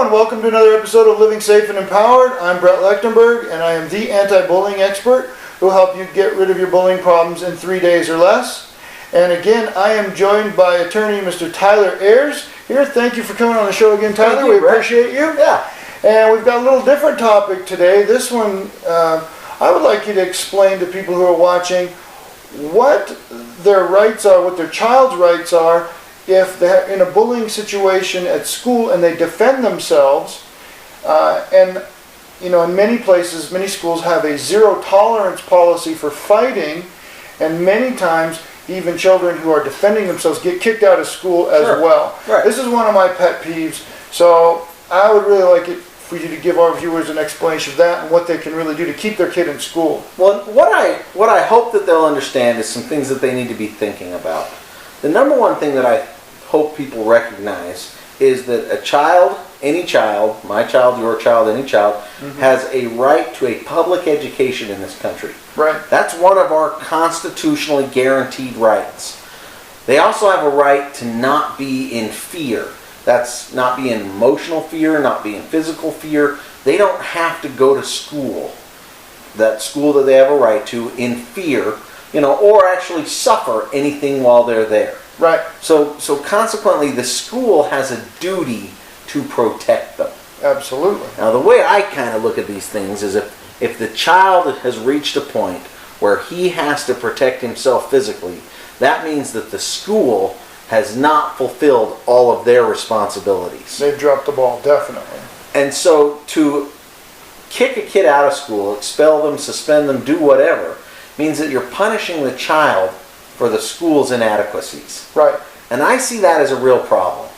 Hello and welcome to another episode of Living Safe and Empowered. I'm Brett Lechtenberg and I am the anti-bullying expert who will help you get rid of your bullying problems in 3 days or less. And again, I am joined by attorney Mr. Tyler Ayers here. Thank you for coming on the show again, Tyler. We appreciate you. Yeah. And we've got a little different topic today. This one, I would like you to explain to people who are watching what their rights are, what their child's rights are, if they're in a bullying situation at school and they defend themselves. And, you know, in many places, many schools have a zero tolerance policy for fighting, and many times even children who are defending themselves get kicked out of school as well. Right. This is one of my pet peeves, so I would really like it for you to give our viewers an explanation of that and what they can really do to keep their kid in school. Well, what I hope that they'll understand is some things that they need to be thinking about. The number one thing that I hope people recognize is that a child, any child, my child, your child, any child, has a right to a public education in this country. Right. That's one of our constitutionally guaranteed rights. They also have a right to not be in fear. That's not be in emotional fear, not be in physical fear. They don't have to go to school, that school that they have a right to, in fear, or actually suffer anything while they're there. Right. So consequently, the school has a duty to protect them. Absolutely. Now, the way I kind of look at these things is if the child has reached a point where he has to protect himself physically, that means that the school has not fulfilled all of their responsibilities. They've dropped the ball, definitely. And so to kick a kid out of school, expel them, suspend them, do whatever, means that you're punishing the child for the school's inadequacies. Right. And I see that as a real problem.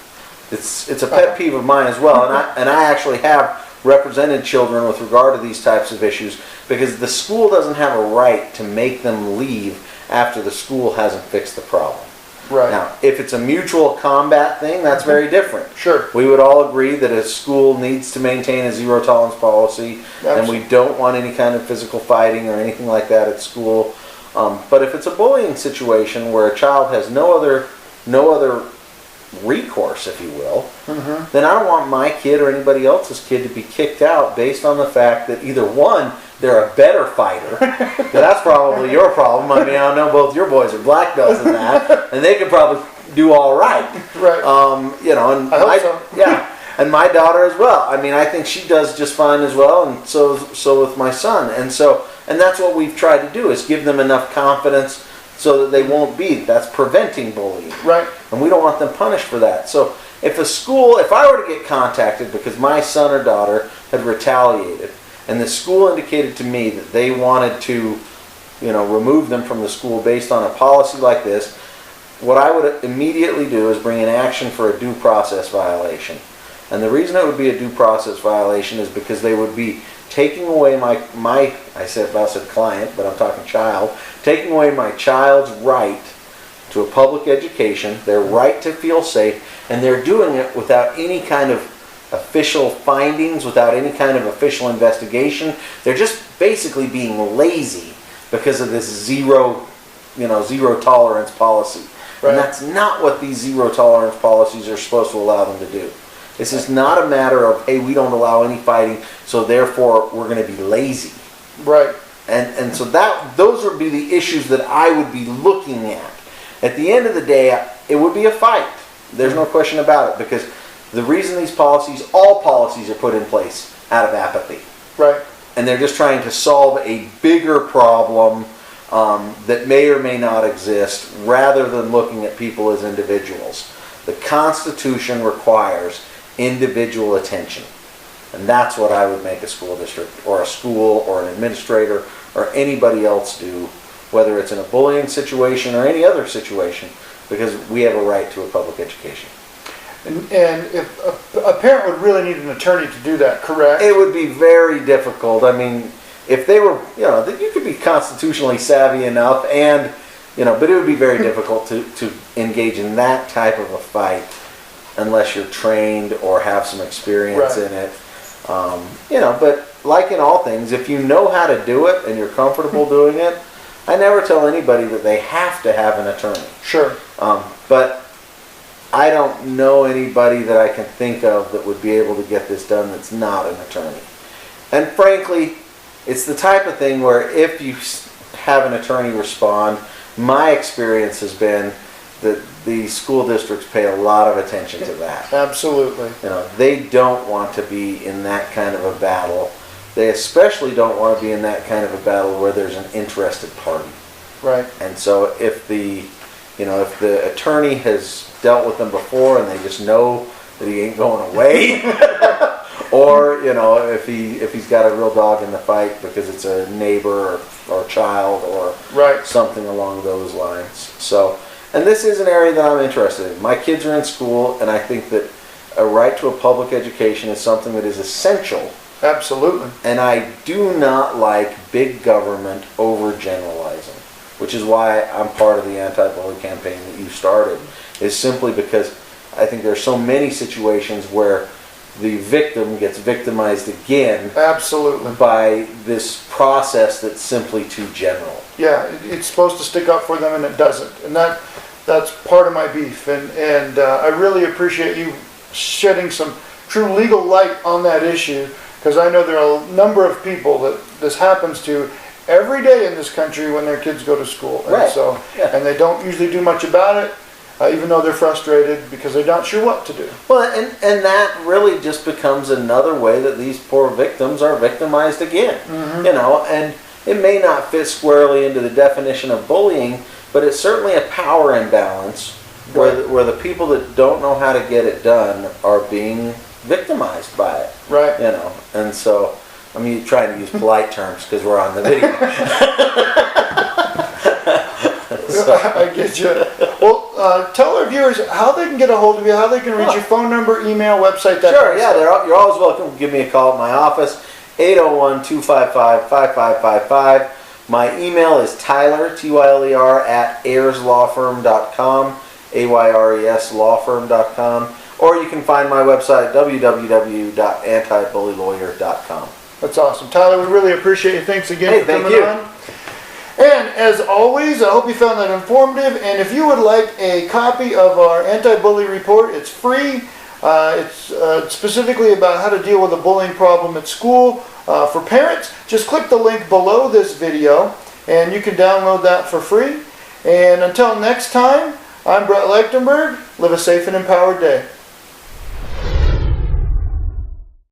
It's a pet peeve of mine as well, and I actually have represented children with regard to these types of issues, because the school doesn't have a right to make them leave after the school hasn't fixed the problem. Right. Now, if it's a mutual combat thing, that's very different. Sure. We would all agree that a school needs to maintain a zero tolerance policy, and we don't want any kind of physical fighting or anything like that at school. But if it's a bullying situation where a child has no other recourse, if you will, then I don't want my kid or anybody else's kid to be kicked out based on the fact that either one, they're a better fighter. That's probably your problem. I mean, I know both your boys are black belts in that, and they could probably do all right. Right. And I hope so. Yeah, and my daughter as well. I mean, I think she does just fine as well, and so with my son. And that's what we've tried to do, is give them enough confidence so that they won't be. That's preventing bullying. Right. And we don't want them punished for that. So if I were to get contacted because my son or daughter had retaliated, and the school indicated to me that they wanted to, remove them from the school based on a policy like this, what I would immediately do is bring an action for a due process violation. And the reason it would be a due process violation is because they would be taking away I said client, but I'm talking child, taking away my child's right to a public education, their right to feel safe, and they're doing it without any kind of official findings, without any kind of official investigation. They're just basically being lazy because of this zero tolerance policy. Right. And that's not what these zero tolerance policies are supposed to allow them to do. This is not a matter of, hey, we don't allow any fighting, so therefore we're going to be lazy. Right. And so those would be the issues that I would be looking at. At the end of the day, it would be a fight. There's no question about it, because the reason all policies are put in place out of apathy. Right. And they're just trying to solve a bigger problem that may or may not exist, rather than looking at people as individuals. The Constitution requires individual attention. And that's what I would make a school district or a school or an administrator or anybody else do, whether it's in a bullying situation or any other situation, because we have a right to a public education. And if a parent would really need an attorney to do that, correct? It would be very difficult. I mean, if they were, you could be constitutionally savvy enough, and but it would be very difficult to engage in that type of a fight unless you're trained or have some experience in it. But like in all things, if you know how to do it and you're comfortable doing it, I never tell anybody that they have to have an attorney. Sure. But I don't know anybody that I can think of that would be able to get this done that's not an attorney. And frankly, it's the type of thing where if you have an attorney respond, my experience has been that the school districts pay a lot of attention to that. Absolutely. You know, they don't want to be in that kind of a battle. They especially don't want to be in that kind of a battle where there's an interested party. Right. And so if the attorney has dealt with them before and they just know that he ain't going away, or if he's got a real dog in the fight because it's a neighbor or child or right. something along those lines. So, and this is an area that I'm interested in. My kids are in school, and I think that a right to a public education is something that is essential. Absolutely. And I do not like big government overgeneralizing, which is why I'm part of the anti-bully campaign that you started, is simply because I think there's so many situations where the victim gets victimized again. Absolutely. By this process that's simply too general. Yeah, it's supposed to stick up for them and it doesn't. And that's part of my beef. And I really appreciate you shedding some true legal light on that issue, because I know there are a number of people that this happens to every day in this country when their kids go to school. And right. So, yeah. And they don't usually do much about it, even though they're frustrated because they're not sure what to do. Well, and that really just becomes another way that these poor victims are victimized again. Mm-hmm. And it may not fit squarely into the definition of bullying, but it's certainly a power imbalance where the people that don't know how to get it done are being victimized by it. Right. And so I'm trying to use polite terms because we're on the video. I get you. Well, tell our viewers how they can get a hold of you, how they can reach your phone number, email, website, that Sure, kind of yeah, stuff. you're always welcome to give me a call at my office, 801-255-5555. My email is Tyler, Tyler, at ayerslawfirm.com, AYRESlawfirm.com, or you can find my website, www.antibullylawyer.com. That's awesome. Tyler, we really appreciate you. Thanks again for thank coming you. on. And as always, I hope you found that informative. And if you would like a copy of our anti-bully report, it's free. It's specifically about how to deal with a bullying problem at school for parents. Just click the link below this video and you can download that for free. And until next time, I'm Brett Lechtenberg. Live a safe and empowered day.